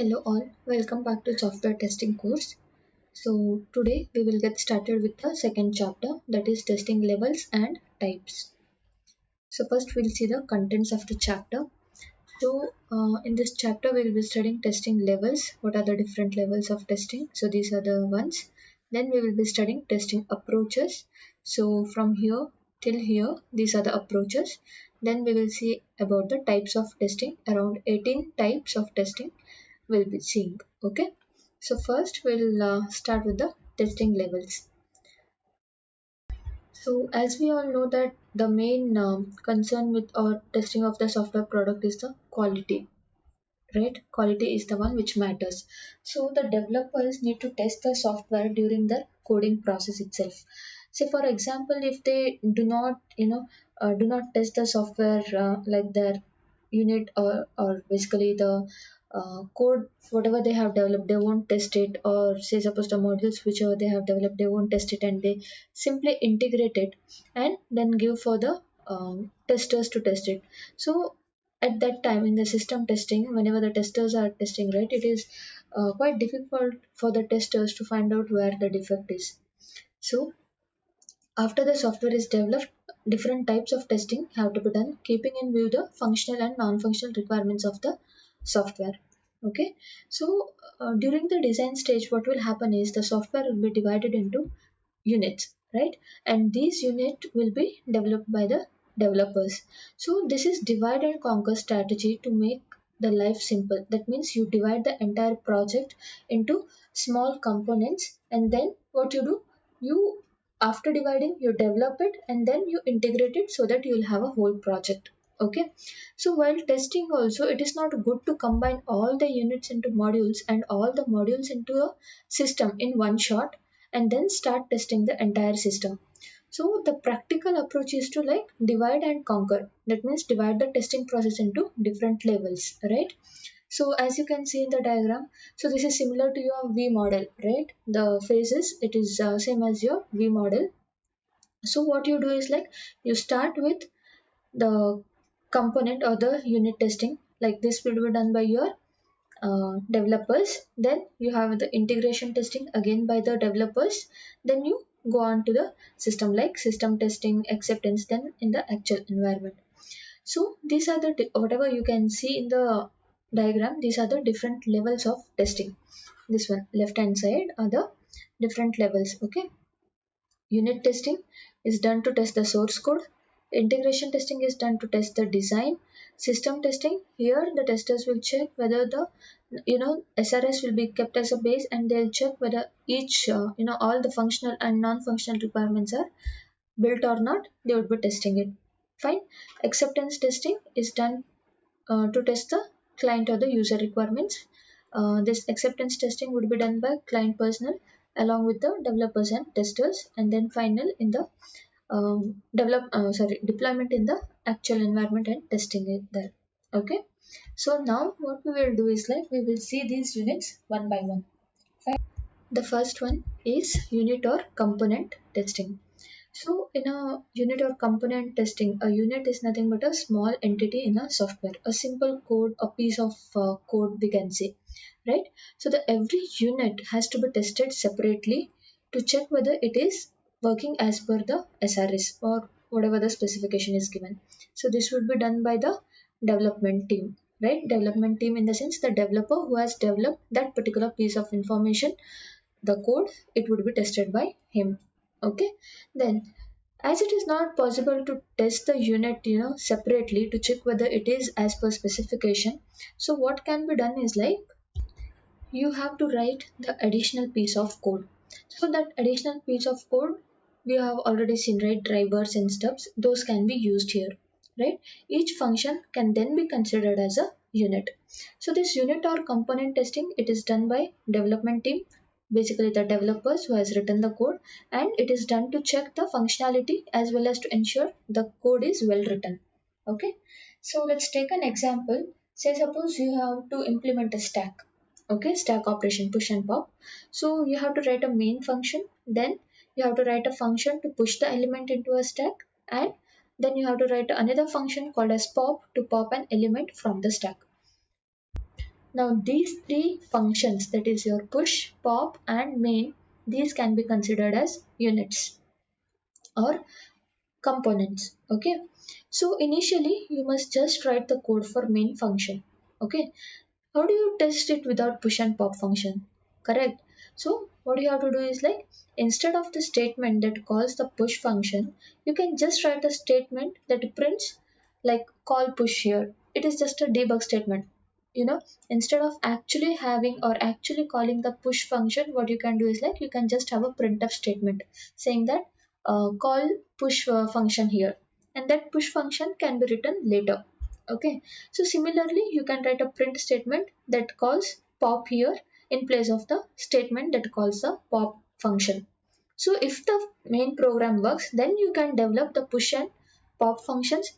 Hello all, welcome back to software testing course. So today we will get started with the second chapter, that is testing levels and types. So first we'll see the contents of the chapter. So in this chapter we will be studying testing levels. What are the different levels of testing? So these are the ones. Then we will be studying testing approaches. So from here till here these are the approaches. Then we will see about the types of testing. Around 18 types of testing we'll be seeing. Okay, so first we'll start with the testing levels. So as we all know that the main concern with our testing of the software product is the quality, right? Quality is the one which matters. So the developers need to test the software during the coding process itself. Say for example, if they do not do not test the software like their unit or basically the code whatever they have developed, they won't test it, or say suppose the modules whichever they have developed, they won't test it and they simply integrate it and then give for the testers to test it. So at that time in the system testing, whenever the testers are testing, right, it is quite difficult for the testers to find out where the defect is. So after the software is developed, different types of testing have to be done, keeping in view the functional and non-functional requirements of the software. Okay, so during the design stage, what will happen is the software will be divided into units, right? And these units will be developed by the developers. So this is divide and conquer strategy to make the life simple. That means you divide the entire project into small components, and then what you do, you after dividing you develop it and then you integrate it so that you'll have a whole project. Okay, so while testing also, it is not good to combine all the units into modules and all the modules into a system in one shot and then start testing the entire system. So the practical approach is to like divide and conquer. That means divide the testing process into different levels, right? So as you can see in the diagram, so this is similar to your V model, right? The phases, it is same as your V model. So what you do is like you start with the component or the unit testing. Like this will be done by your developers. Then you have the integration testing again by the developers. Then you go on to the system like system testing, acceptance, then in the actual environment. So these are the whatever you can see in the diagram, these are the different levels of testing. This one left hand side are the different levels. Okay, unit testing is done to test the source code. Integration testing is done to test the design. System testing, here the testers will check whether the SRS will be kept as a base, and they'll check whether each all the functional and non-functional requirements are built or not. They would be testing it. Fine. Acceptance testing is done to test the client or the user requirements. This acceptance testing would be done by client personnel along with the developers and testers, and then final in the deployment in the actual environment and testing it there. Okay, so now what we will do is like we will see these units one by one. The first one is unit or component testing. So in a unit or component testing, a unit is nothing but a small entity in a software, a simple code, a piece of code we can say, right? So the every unit has to be tested separately to check whether it is working as per the SRS or whatever the specification is given. So this would be done by the development team, right? Development team in the sense the developer who has developed that particular piece of information, the code, it would be tested by him. Okay, then as it is not possible to test the unit separately to check whether it is as per specification, so what can be done is like you have to write the additional piece of code. So that additional piece of code we have already seen, right? Drivers and stubs, those can be used here, right? Each function can then be considered as a unit. So this unit or component testing, it is done by development team, basically the developers who has written the code, and it is done to check the functionality as well as to ensure the code is well written. Okay, so let's take an example. Say suppose you have to implement a stack. Okay, stack operation, push and pop. So you have to write a main function, then you have to write a function to push the element into a stack, and then you have to write another function called as pop to pop an element from the stack. Now these three functions, that is your push, pop and main, these can be considered as units or components. Okay, so initially you must just write the code for main function. Okay, how do you test it without push and pop function? Correct. So what you have to do is like, instead of the statement that calls the push function, you can just write a statement that prints like call push here. It is just a debug statement. You know, instead of actually having or actually calling the push function, what you can do is like, you can just have a printf statement saying that call push function here, and that push function can be written later. Okay, so similarly you can write a print statement that calls pop here in place of the statement that calls the pop function. So if the main program works, then you can develop the push and pop functions.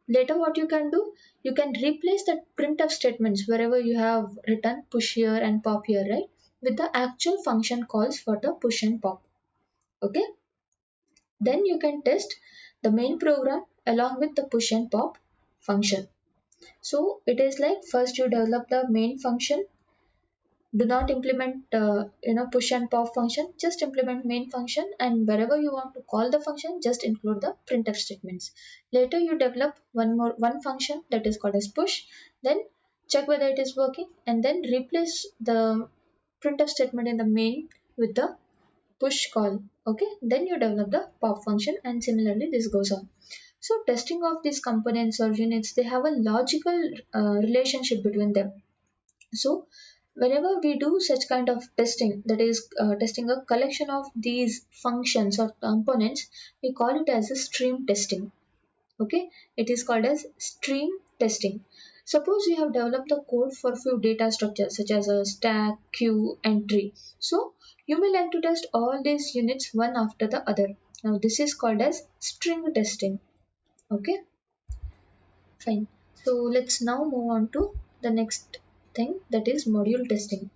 Later what you can do, you can replace the printf statements wherever you have written push here and pop here, right, with the actual function calls for the push and pop. Okay, then you can test the main program along with the push and pop function. So it is like, first you develop the main function, do not implement push and pop function, just implement main function, and wherever you want to call the function, just include the printf statements. Later you develop one function that is called as push, then check whether it is working, and then replace the printf statement in the main with the push call. Okay, then you develop the pop function, and similarly this goes on. So testing of these components or units, they have a logical relationship between them. So whenever we do such kind of testing, that is testing a collection of these functions or components, we call it as a stream testing. Okay, it is called as stream testing. Suppose you have developed the code for few data structures such as a stack, queue, and tree. So you may like to test all these units one after the other. Now this is called as string testing. Okay, fine. So let's now move on to the next thing, that is module testing.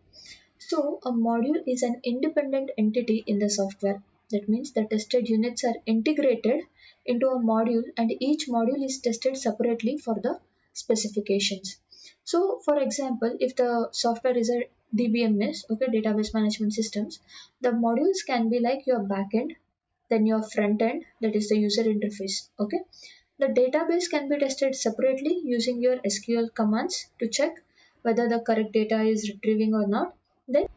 So a module is an independent entity in the software. That means the tested units are integrated into a module, and each module is tested separately for the specifications. So for example, if the software is a DBMS, okay, database management systems, the modules can be like your backend, then your front end, that is the user interface. Okay, the database can be tested separately using your SQL commands to check whether the correct data is retrieving or not. Then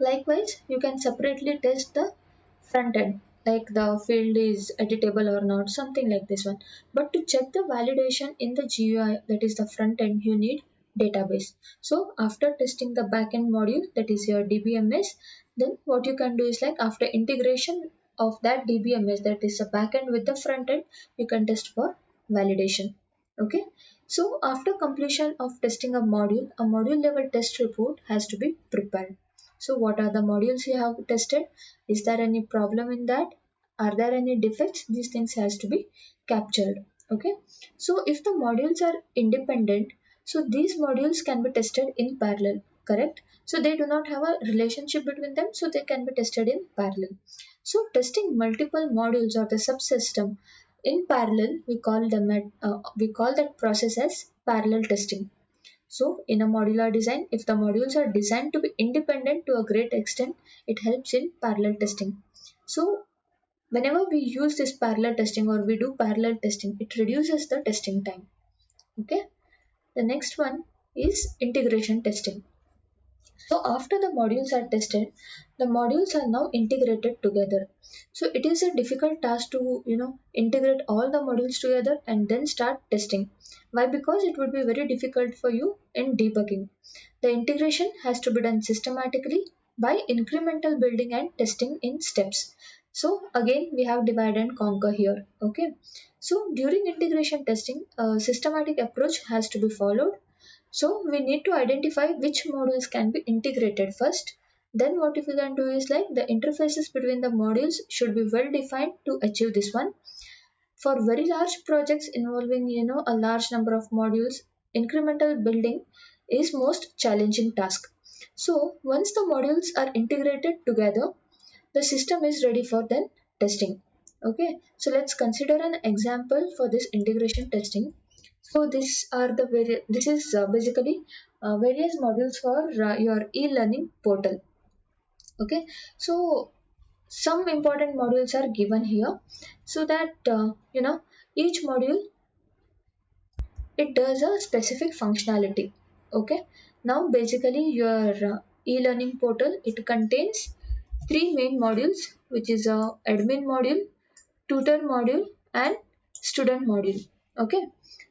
likewise, you can separately test the front end, like the field is editable or not, something like this one. But to check the validation in the GUI, that is the front end, you need database. So after testing the backend module, that is your DBMS, then what you can do is like, after integration of that DBMS, that is the backend with the front end, you can test for validation. Okay. So after completion of testing a module level test report has to be prepared. So what are the modules you have tested? Is there any problem in that? Are there any defects? These things has to be captured. Okay. So if the modules are independent, so these modules can be tested in parallel, correct? So they do not have a relationship between them, so they can be tested in parallel. So testing multiple modules or the subsystem in parallel, we call that process as parallel testing. So, in a modular design, if the modules are designed to be independent to a great extent, it helps in parallel testing. So, whenever we use this parallel testing or we do parallel testing, it reduces the testing time. Okay. The next one is integration testing. So after the modules are tested, the modules are now integrated together. So it is a difficult task to integrate all the modules together and then start testing. Why? Because it would be very difficult for you in debugging. The integration has to be done systematically by incremental building and testing in steps. So again we have divide and conquer here. Okay. So during integration testing, a systematic approach has to be followed. So we need to identify which modules can be integrated first. Then what if we can do is like, the interfaces between the modules should be well defined to achieve this one. For very large projects involving a large number of modules, incremental building is most challenging task. So once the modules are integrated together, the system is ready for then testing. Okay, so let's consider an example for this integration testing. So this is basically various modules for your e-learning portal. Okay, so some important modules are given here, so that each module it does a specific functionality. Okay, now basically your e-learning portal it contains three main modules, which is a admin module, tutor module, and student module. Okay,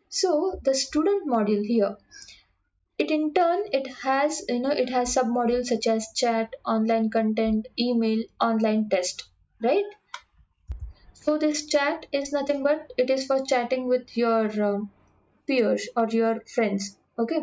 so the student module here, it in turn it has it has sub modules such as chat, online content, email, online test, right? So this chat is nothing but it is for chatting with your peers or your friends. Okay,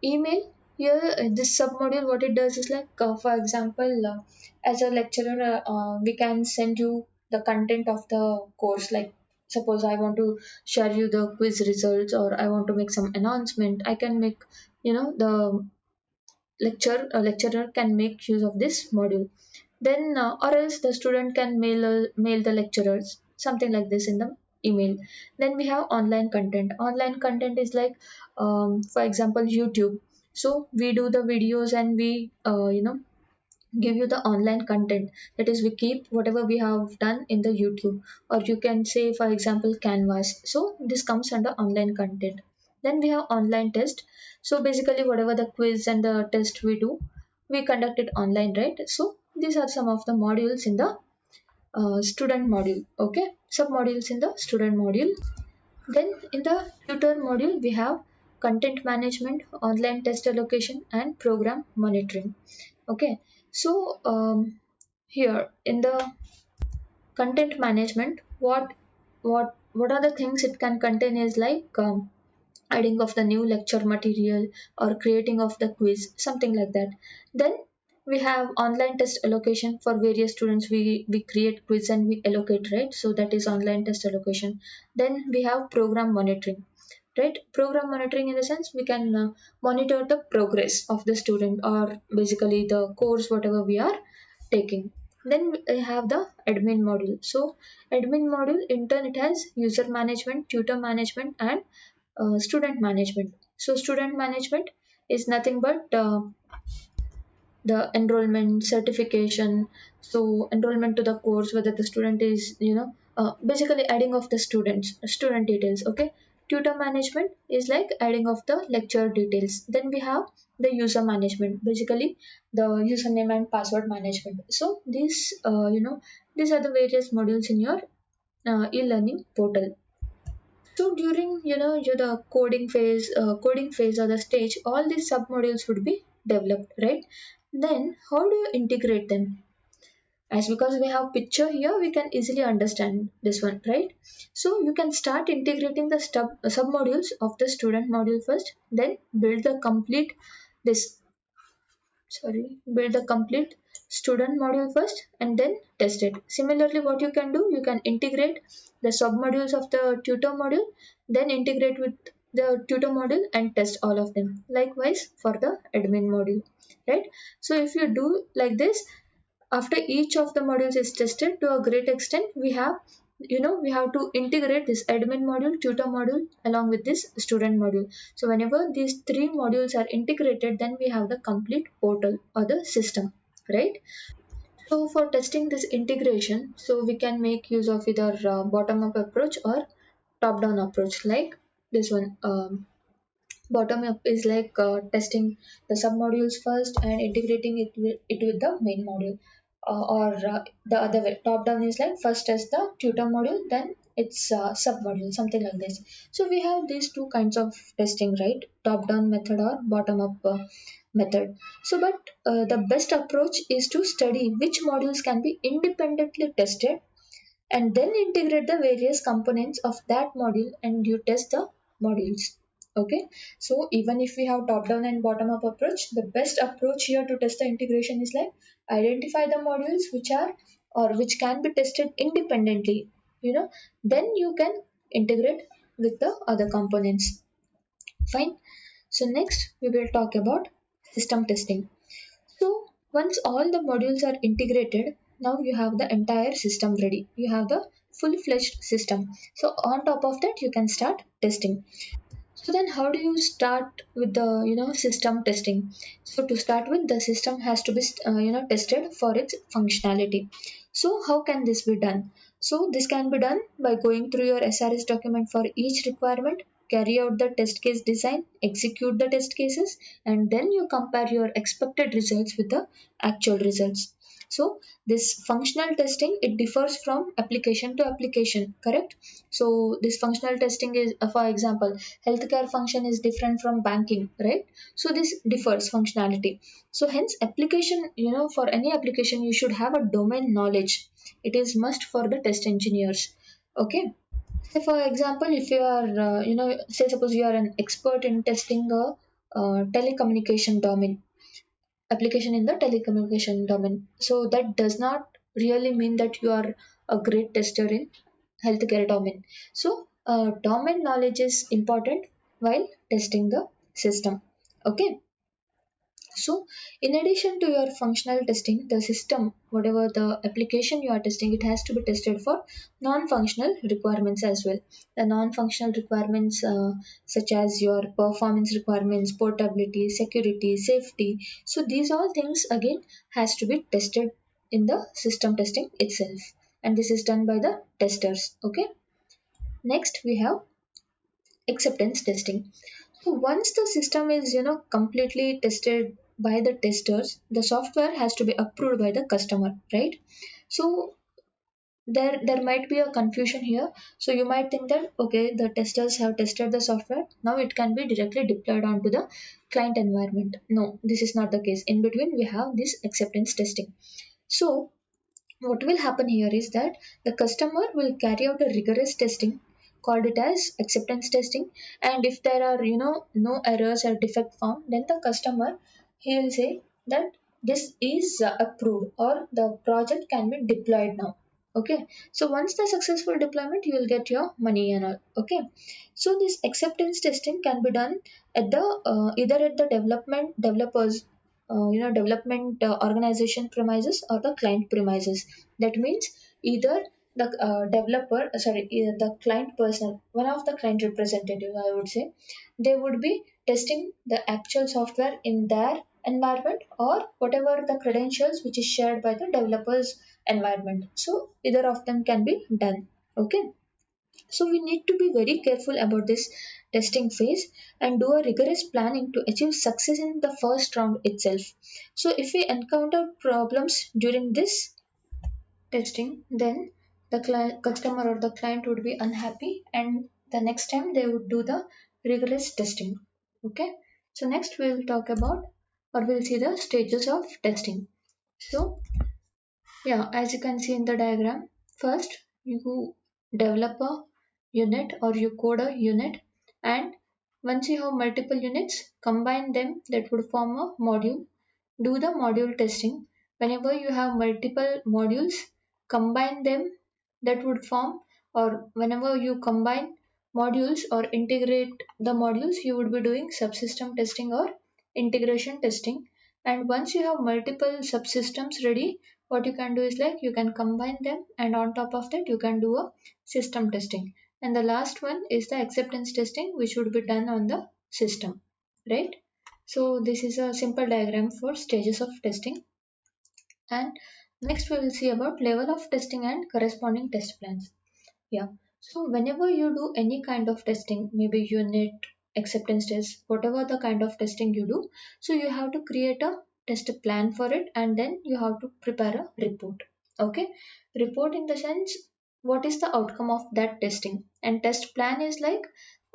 email here, this submodule what it does is like for example, as a lecturer, we can send you the content of the course. Like suppose I want to share you the quiz results, or I want to make some announcement, I can make the lecturer can make use of this module. Then or else the student can mail the lecturers something like this in the email. Then we have online content is like for example YouTube. So we do the videos and we give you the online content, that is we keep whatever we have done in the YouTube, or you can say for example Canvas. So this comes under online content. Then we have online test. So basically whatever the quiz and the test we do, we conduct it online, right? So these are some of the modules in the student module. Okay, sub modules in the student module. Then in the tutor module we have content management, online test allocation, and program monitoring. Okay, so here in the content management, what are the things it can contain is like adding of the new lecture material or creating of the quiz, something like that. Then we have online test allocation. For various students we create quiz and we allocate, right? So that is online test allocation. Then we have program monitoring, right? Program monitoring in the sense we can monitor the progress of the student, or basically the course whatever we are taking. Then we have the admin module. So admin module in turn it has user management, tutor management, and student management. So student management is nothing but the enrollment certification. So enrollment to the course, whether the student is basically adding of the student details. Okay, tutor management is like adding of the lecture details. Then we have the user management, basically the username and password management. So these are the various modules in your e-learning portal. So during the coding phase or the stage, all these sub modules would be developed, right? Then how do you integrate them? As because we have picture here, we can easily understand this one, right? So you can start integrating the sub modules of the student module first, then build the complete this build the complete student module first and then test it. Similarly, what you can do, you can integrate the sub modules of the tutor module, then integrate with the tutor module and test all of them. Likewise for the admin module, right? So if you do like this, after each of the modules is tested to a great extent, we have to integrate this admin module, tutor module along with this student module. So whenever these three modules are integrated, then we have the complete portal or the system, right? So for testing this integration, so we can make use of either bottom up approach or top down approach. Like this one, bottom up is like testing the sub modules first and integrating it with the main module, or the other way. Top down is like first test the tutor module, then its sub module, something like this. So we have these two kinds of testing, right? Top down method or bottom up method. So but the best approach is to study which modules can be independently tested and then integrate the various components of that module and you test the modules. Okay, so even if we have top down and bottom up approach, the best approach here to test the integration is like identify the modules which are or which can be tested independently, then you can integrate with the other components. Fine. So next we will talk about system testing. So once all the modules are integrated, now you have the entire system ready. You have the full-fledged system. So on top of that, you can start testing. So then how do you start with the system testing? So to start with, the system has to be tested for its functionality. So how can this be done? So this can be done by going through your SRS document for each requirement, carry out the test case design, execute the test cases, and then you compare your expected results with the actual results. So this functional testing, it differs from application to application, correct? So this functional testing is, for example, healthcare function is different from banking, right? So this differs functionality. So hence application, for any application you should have a domain knowledge. It is must for the test engineers. Okay. Say for example, if you are, say suppose you are an expert in testing a telecommunication domain, application in the telecommunication domain. So that does not really mean that you are a great tester in healthcare domain. So domain knowledge is important while testing the system. Okay. So, in addition to your functional testing, the system, whatever the application you are testing, it has to be tested for non-functional requirements as well. The non-functional requirements, such as your performance requirements, portability, security, safety. So, these all things again has to be tested in the system testing itself, and this is done by the testers. Okay. Next, we have acceptance testing. So once the system is completely tested by the testers, the software has to be approved by the customer, right? So there might be a confusion here. So you might think that okay, the testers have tested the software, now it can be directly deployed onto the client environment. No, this is not the case. In between we have this acceptance testing. So what will happen here is that the customer will carry out a rigorous testing, called it as acceptance testing, and if there are no errors or defect found, then the customer, he will say that this is approved or the project can be deployed now. Okay, so once the successful deployment, you will get your money and all. Okay, so this acceptance testing can be done at the either at the developers development organization premises or the client premises. That means either the either the client person, one of the client representatives, I would say, they would be testing the actual software in their environment or whatever the credentials which is shared by the developers environment. So either of them can be done. Okay, so we need to be very careful about this testing phase and do a rigorous planning to achieve success in the first round itself. So if we encounter problems during this testing, then the customer or the client would be unhappy, and the next time they would do the rigorous testing. Okay. So next we will talk about, or we'll see the stages of testing. So yeah, as you can see in the diagram, first you develop a unit or you code a unit, and once you have multiple units, combine them, that would form a module. Do the module testing. Whenever you have multiple modules, combine them, that would form, or whenever you combine modules or integrate the modules, you would be doing subsystem testing or integration testing. And once you have multiple subsystems ready, what you can do is like you can combine them, and on top of that you can do a system testing. And the last one is the acceptance testing, which would be done on the system, right? So this is a simple diagram for stages of testing. And next we will see about level of testing and corresponding test plans. Yeah. So whenever you do any kind of testing, maybe unit, acceptance test, whatever the kind of testing you do, so you have to create a test plan for it, and then you have to prepare a report. Okay. Report in the sense what is the outcome of that testing, and test plan is like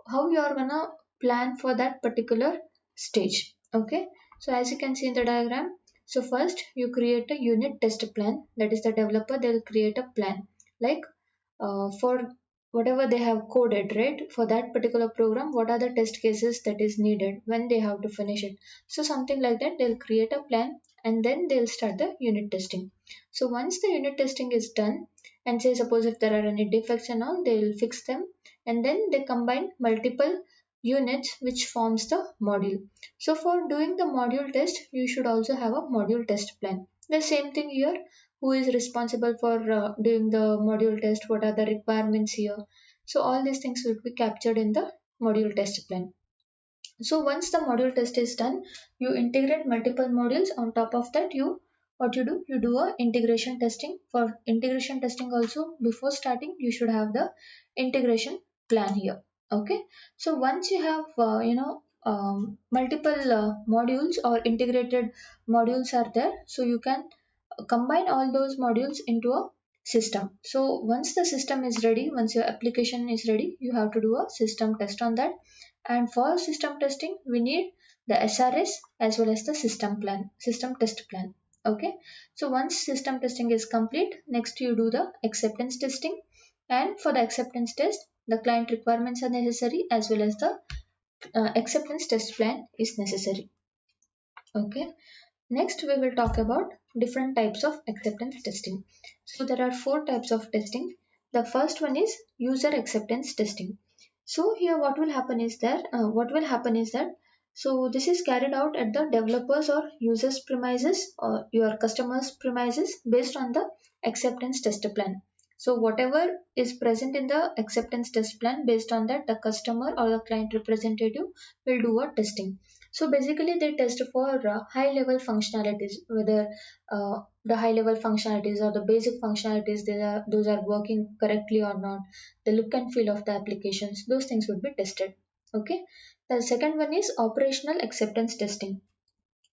how you are gonna plan for that particular stage. Okay. So as you can see in the diagram, so first you create a unit test plan, that is the developer, they'll create a plan like for whatever they have coded, right? For that particular program, what are the test cases that is needed when they have to finish it? So something like that, they'll create a plan and then they'll start the unit testing. So once the unit testing is done, and say suppose if there are any defects and all, they'll fix them, and then they combine multiple units which forms the module. So for doing the module test, you should also have a module test plan. The same thing here, who is responsible for doing the module test, what are the requirements here. So all these things will be captured in the module test plan. So once the module test is done, you integrate multiple modules. On top of that, you what you do a integration testing. For integration testing also, before starting, you should have the integration plan here. Okay. So once you have multiple modules or integrated modules are there, so you can combine all those modules into a system. So once the system is ready, once your application is ready, you have to do a system test on that. And for system testing, we need the SRS as well as the system test plan. Okay. So once system testing is complete, next you do the acceptance testing. And for the acceptance test, the client requirements are necessary as well as the acceptance test plan is necessary. Okay. Next, we will talk about different types of acceptance testing. So there are four types of testing. The first one is user acceptance testing. So here what will happen is that so this is carried out at the developers or users premises or your customers premises based on the acceptance test plan. So whatever is present in the acceptance test plan, based on that the customer or the client representative will do a testing. So basically, they test for high level functionalities, whether the high level functionalities or the basic functionalities those are working correctly or not, the look and feel of the applications, those things would be tested. Okay. The second one is operational acceptance testing.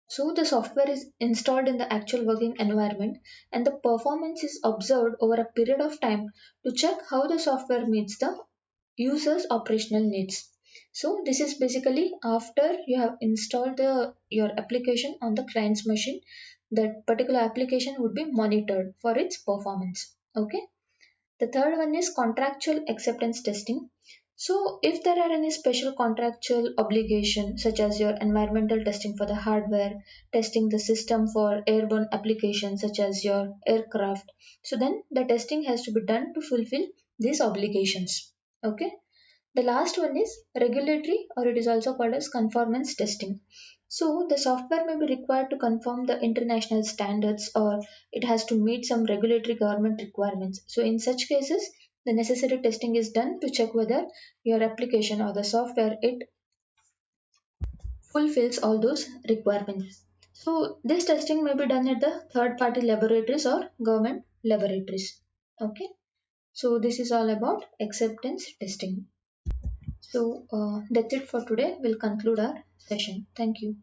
So the software is installed in the actual working environment and the performance is observed over a period of time to check how the software meets the user's operational needs. So this is basically after you have installed your application on the client's machine, that particular application would be monitored for its performance. Okay. The third one is contractual acceptance testing. So, if there are any special contractual obligation, such as your environmental testing for the hardware, testing the system for airborne applications such as your aircraft, so then the testing has to be done to fulfill these obligations. Okay. The last one is regulatory, or it is also called as conformance testing. So the software may be required to conform the international standards or it has to meet some regulatory government requirements. So in such cases, the necessary testing is done to check whether your application or the software it fulfills all those requirements. So this testing may be done at the third party laboratories or government laboratories. Okay. So this is all about acceptance testing. So that's it for today. We'll conclude our session. Thank you.